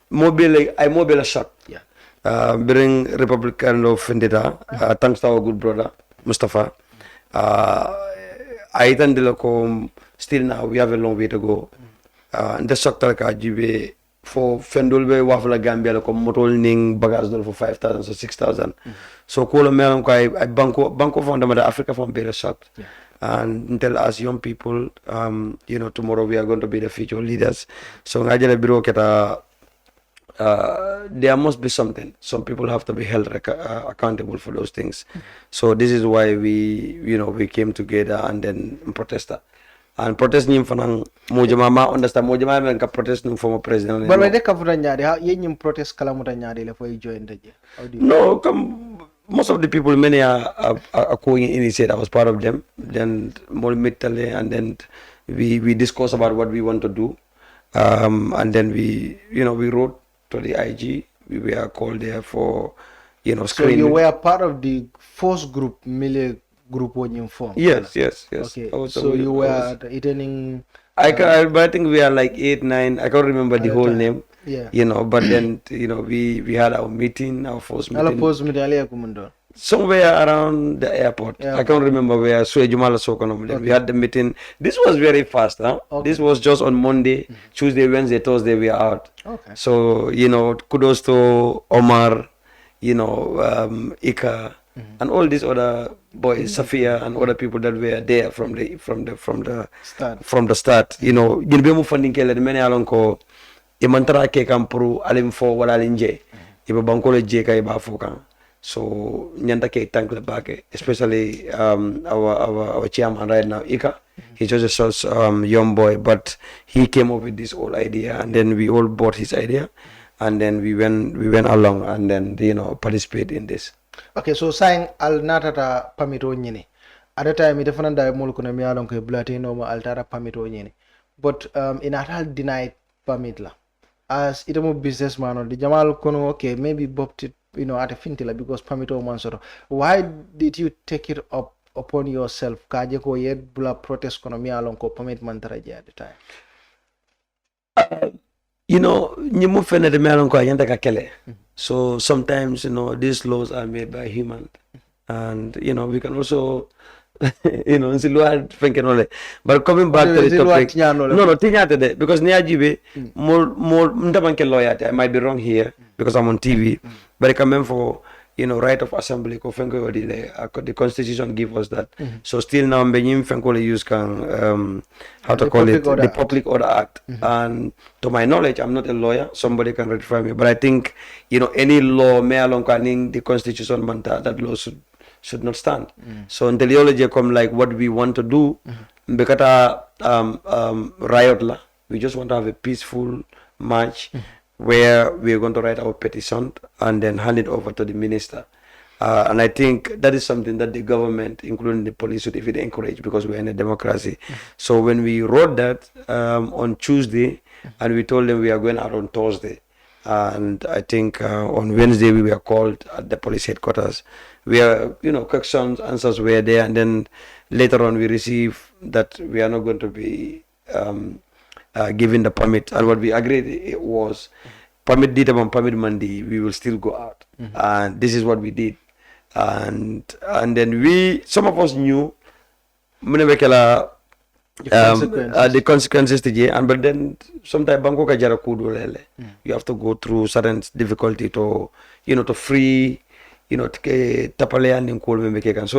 mobile shock. Yeah. Bring Republican of Vendetta, thanks to our good brother, Mustafa. I then still now we have a long way to go. And the shock that I for Fendulbe Wafla Gambia like motol ning bagage for 5,000 so 6,000. So cool melon I banko from the Africa from very shocked. Yeah. And tell us young people, tomorrow we are going to be the future leaders. So ngajala biro keta there must be something. Some people have to be held accountable for those things. So this is why we came together and then protest. And protest nim fanang mojama understand mojama men ka protest nim former president. But when they come from Nyari, how you protest Kalamuta Nyari before you join the No, most of the people, many are going initiate. I was part of them. Then more mentally, and then we discuss about what we want to do, and then we wrote to the IG. We were called there for screening. So you were part of the first group, Mille group when you formed. Yes. Okay. So you were attending. I think we are like 8, 9. I can't remember the whole name. Yeah. But then we had our meeting, our first meeting. Somewhere around the airport. Yeah. I can't remember where. Then we had the meeting. This was very fast, huh? Okay. This was just on Monday, Tuesday, Wednesday, Thursday we are out. Okay. So kudos to Omar, Ika, and all these other boys, Safia, and other people that were there from the start. Ginbemu funding kele many along ko imantara ke kampuru alim fo wala linje. Iba bankole je ka iba fokan. So nyanta ke thank the back, especially our chairman right now, Ika. He's just a such young boy, but he came up with this whole idea, and then we all bought his idea, and then we went along and then participate in this. Okay, so saying al natata pamito nyini. At the time it definitely mulkuna mi alon ko blati no ma altara pamito nyini. But in atal denied permit la. As it a businessman or the Jamal kono okay, maybe bopped it at a fintila because pamito mansoro. Why did you take it up upon yourself? Kaje ko yet bula protest kono mi alon ko permit mantaraje at the time. Nyimu fene de melon ko yanda ka kele. So sometimes these laws are made by human, and we can also but coming back to the topic, no tinyate because niajibe more ndabanke lawyer. I might be wrong here because I'm on TV, but I come for right of assembly ko fenko the constitution give us that. So still now mbenyim fenko use can how to call it the Public Order Act. And to my knowledge, I'm not a lawyer, somebody can rectify me, but I think any law may along the constitution manta that law should not stand. So in teleology come like what we want to do bekata riot la, we just want to have a peaceful march where we are going to write our petition and then hand it over to the minister. And I think that is something that the government, including the police, should even encourage because we're in a democracy. So when we wrote that on Tuesday, and we told them we are going out on Thursday, and I think on Wednesday we were called at the police headquarters. We are, questions, answers were there, and then later on we received that we are not going to be given the permit, and what we agreed was permit ditamam permit mandi, we will still go out. And this is what we did, and then some of us knew the consequences but then sometimes banko ka jara kudo lele. You have to go through certain difficulty to to free so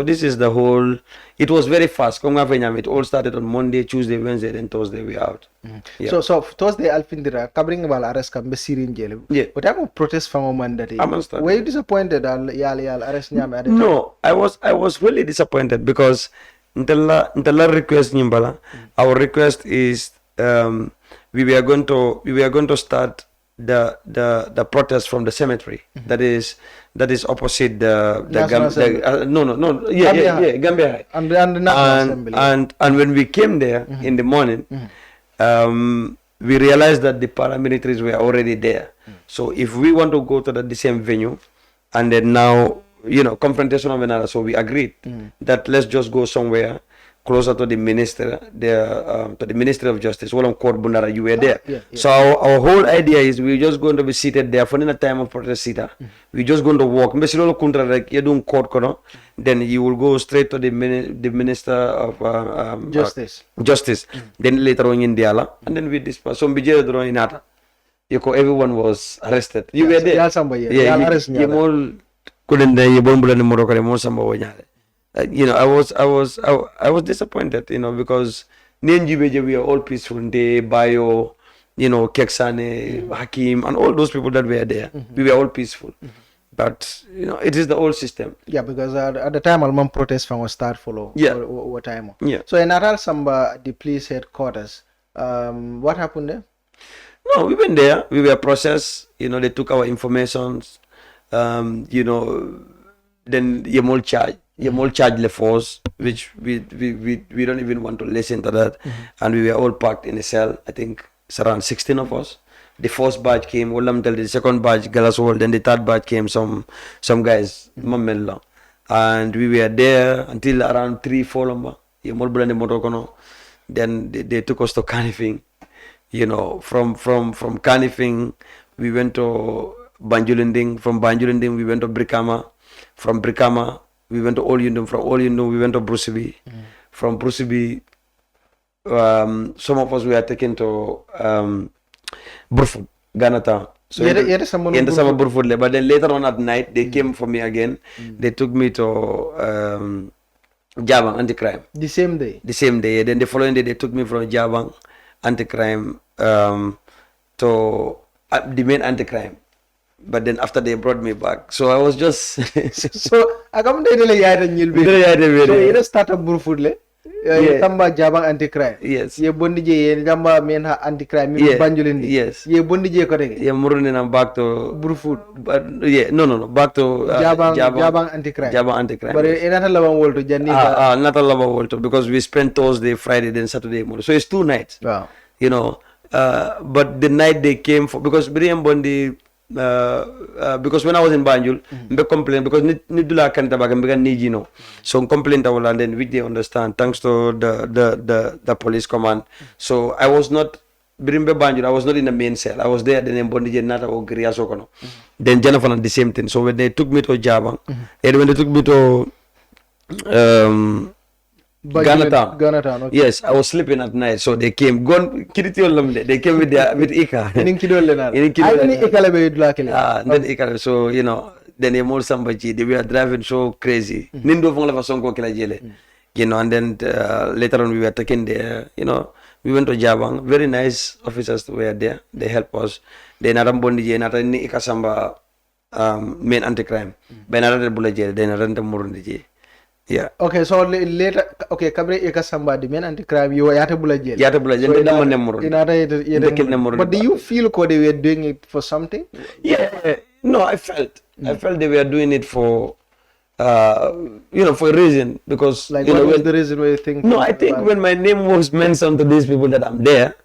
this is the whole. It was very fast. It all started on Monday, Tuesday, Wednesday, then Thursday we out. Yeah. So Thursday Alfindira kabring bal arrest kam be sirin jele. Yeah. But I go protest from mandate. Were you disappointed yal arrest nyame? No, I was really disappointed because ntella request nyimbala. Our request is we were going to start the protest from the cemetery that is opposite the Gambia High. And the National Assembly. And when we came there in the morning, we realized that the paramilitaries were already there. So if we want to go to the same venue, and then now confrontation of another, so we agreed that let's just go somewhere closer to the minister, to the Ministry of Justice. Court Bundara, you were there. Yeah. So our whole idea is we're just going to be seated there for a time of protest. We're just going to walk. You're doing court, then you will go straight to the Minister of Justice. Then later on in GALA, and then we disperse. So everyone was arrested. You were there. You know, I was disappointed, you know, because we are all peaceful. Bayo, you know, Keksane, Hakim, and all those people that were there. We were all peaceful. But, you know, it is the old system. Yeah, because at the time, Alman protest from start follow. Yeah. What time? Yeah. So in Natal Samba, the police headquarters, what happened there? No, we went there. We were processed. You know, they took our information. You know, then Yemol charged the force, which we don't even want to listen to that. And we were all packed in a cell. I think it's around 16 of us. The first batch came, the second batch, Galas World, then the third batch came, some guys, and we were there until around 3-4 lumba. Then they took us to Canifing. You know, from Canifing, we went to Banjulinding. From Banjulinding, we went to Brikama. From Brikama, we went to Olyundum. From Olyundum, we went to Bruceby. From Bruceby, some of us were taken to Burfoot, Ganata. So Burfoot, but then later on at night, they came for me again. They took me to Jabang anti-crime. The same day? The same day. Then the following day, they took me from Jabang anti-crime to the main anti-crime. But then after they brought me back, so I was just so I come to the so you start a Burfoot. Tamba Jabang anti-crime. Yes. Ye bondi je jamba menha anti-crime. Banjulindi. Yes. Ye bondi je korege. Ye murunina back to Burfoot. But yeah, no, back to Jabang anti-crime. Jabang anti-crime. But it's not a lava world to Jani. Not a lava world because we spent Thursday, Friday, then Saturday morning. So it's 2 nights. Wow. You know, but the night they came for because Brian Bondi. Because when I was in Banjul, I complained because nidula kanta baga mbega nijino. So complaint and then which they understand thanks to the police command. So I was not Birimbe Banjul, I was not in the main cell. I was there then in Bondi Nata or Griasokono. Then Jennifer and the same thing. So when they took me to Jabang, and when they took me to Ganatown, okay. Yes, I was sleeping at night, so they came. They came with Ika. Then Ika. So you know, then they more somebody. They were driving so crazy. Nindo you know, and then later on we were taken there. You know, we went to Jabang. Very nice officers were there. They helped us. They naram bondi nata ni Ika Samba main anti-crime. Benara bulaje. Then naranta murundi. Yeah. Okay, so later, okay, Kabre Eka Samba, the men anti-crime, you were Yatabula jail. But do you feel they were doing it for something? Yeah. No, I felt they were doing it for, you know, for a reason. Because, like, you what know, was the reason why you think? No, I think when my name was mentioned to these people that I'm there,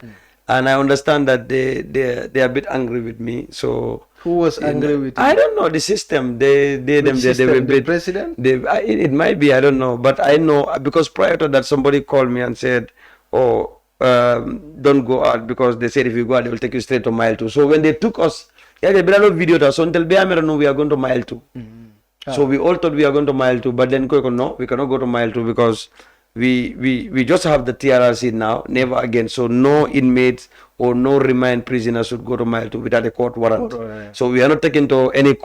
and I understand that they're a bit angry with me, so... Who was angry with you? I don't know, the system. They were the president? It might be, I don't know. But I know, because prior to that, somebody called me and said, oh, don't go out, because they said if you go out, they will take you straight to mile 2. So when they took us, yeah, they brought a video to us, so until we are going to mile 2. So we all thought we are going to mile 2, but then no, we cannot go to mile 2 because we just have the TRRC now, never again. So no inmates or no remand prisoners should go to mile 2 without a court warrant. So we are not taken to any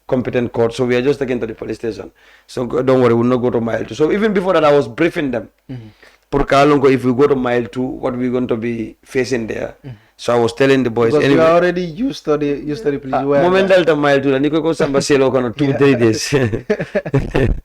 competent court. So we are just taken to the police station. So don't worry, we will not go to mile 2. So even before that, I was briefing them. If we go to mile 2, what we're going to be facing there. So I was telling the boys. Because anyway, you are already used to the police. Momental to mile 2. Niko ko samba selo kono 2-3 days.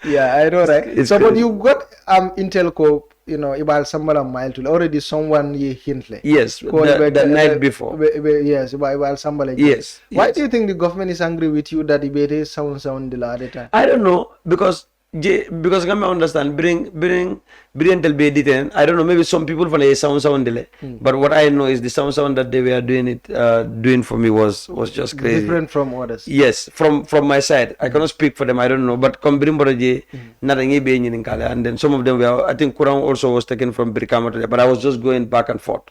Yeah, I know, right? So but you got Intel Co. You know, about somebody mile 2 already someone ye hintle. Yes, the night before. Yes, about somebody. Yes. Why do you think the government is angry with you that the BT sound the other time? I don't know, because because I understand bring tell be detained. I don't know, maybe some people from the sound delay. But what I know is the sound that they were doing for me was just crazy. Different from others. Yes, from my side. I cannot speak for them, I don't know. But come bring Boroje, nothing in Kala. And then some of them were, I think Kurang also was taken from Brikama today. But I was just going back and forth.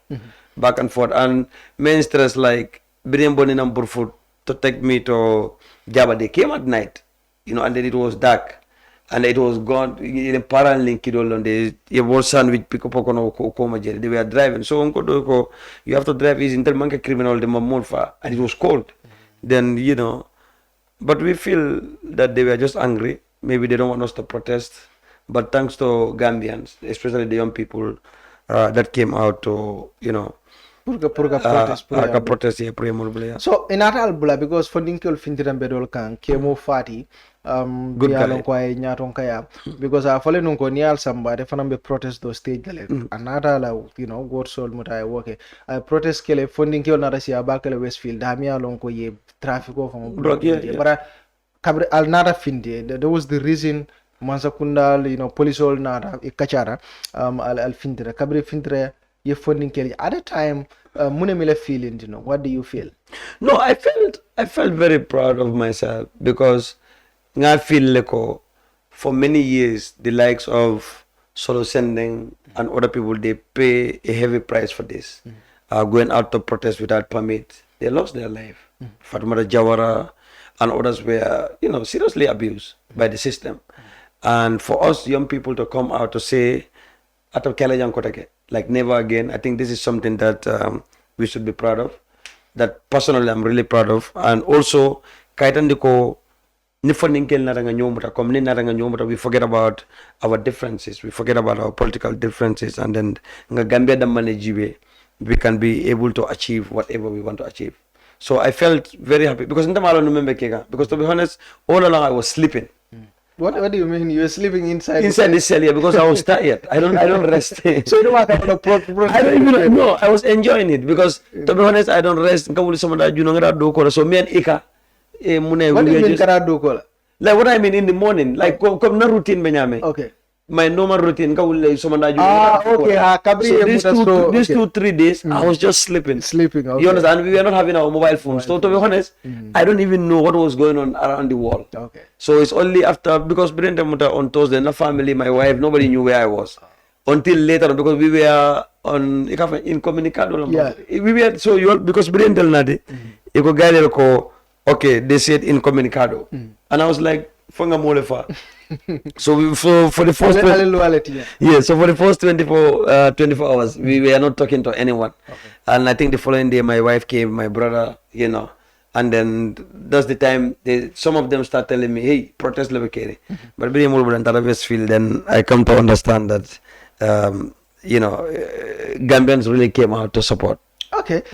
Back and forth. And main stress like bring Bonin and Burfoot to take me to Java. They came at night, and then it was dark. And it was gone in a parallel link on the was sandwich pick up on they were driving. So you have to drive is inter monkey criminal the Mamulfa, and it was cold. Then but we feel that they were just angry. Maybe they don't want us to protest. But thanks to Gambians, especially the young people that came out to protest so in atal bula because funding kol fintiram bedol kan kemo fati good guy ko ay nyaton kaya because a fale non ko nial samba de fanam be protest do stage gale anata la god soul muta woke I protest kele funding kol na rasia bakale Westfield damia lon ko ye traffic of bara kabre al nada finde there was the reason Mansakunda police all nada e kachara al findre kabre findre your funding kelly at the time munemile feeling what do you feel? No, I felt very proud of myself because I feel like for many years the likes of Solo Sending and other people they pay a heavy price for this going out to protest without permit. They lost their life. Fatumata Jawara and others were seriously abused by the system, and for us young people to come out to say like never again, I think this is something that we should be proud of, that personally I'm really proud of. And also kaitandiko we forget about our differences, we forget about our political differences, and then Gambia we can be able to achieve whatever we want to achieve. So I felt very happy because to be honest, all along I was sleeping. What do you mean? You were sleeping inside the cell? Yeah, because I was tired. I don't rest. So you don't want to I don't even know. I was enjoying it because to be honest, I don't rest. So me and Ika, what do you mean? Like what I mean in the morning, like come na routine benyame. Okay. My normal routine okay. So these 2-3 days I was just sleeping. Okay. You understand? We were not having our mobile phones. So to be honest, I don't even know what was going on around the world. Okay. So it's only after, because Brenda Muta on Thursday, my family, my wife, nobody knew where I was until later because we were on incommunicado. Yeah. We were because Brenda Nadi, okay, they said incommunicado, and I was like, Funga Molefa. So for the first so for the first 24 hours we were not talking to anyone. Okay. And I think the following day my wife came, my brother, and then that's the time some of them start telling me, hey, protest Levekere. But being more than Westfield, then I come to understand that Gambians really came out to support. Okay.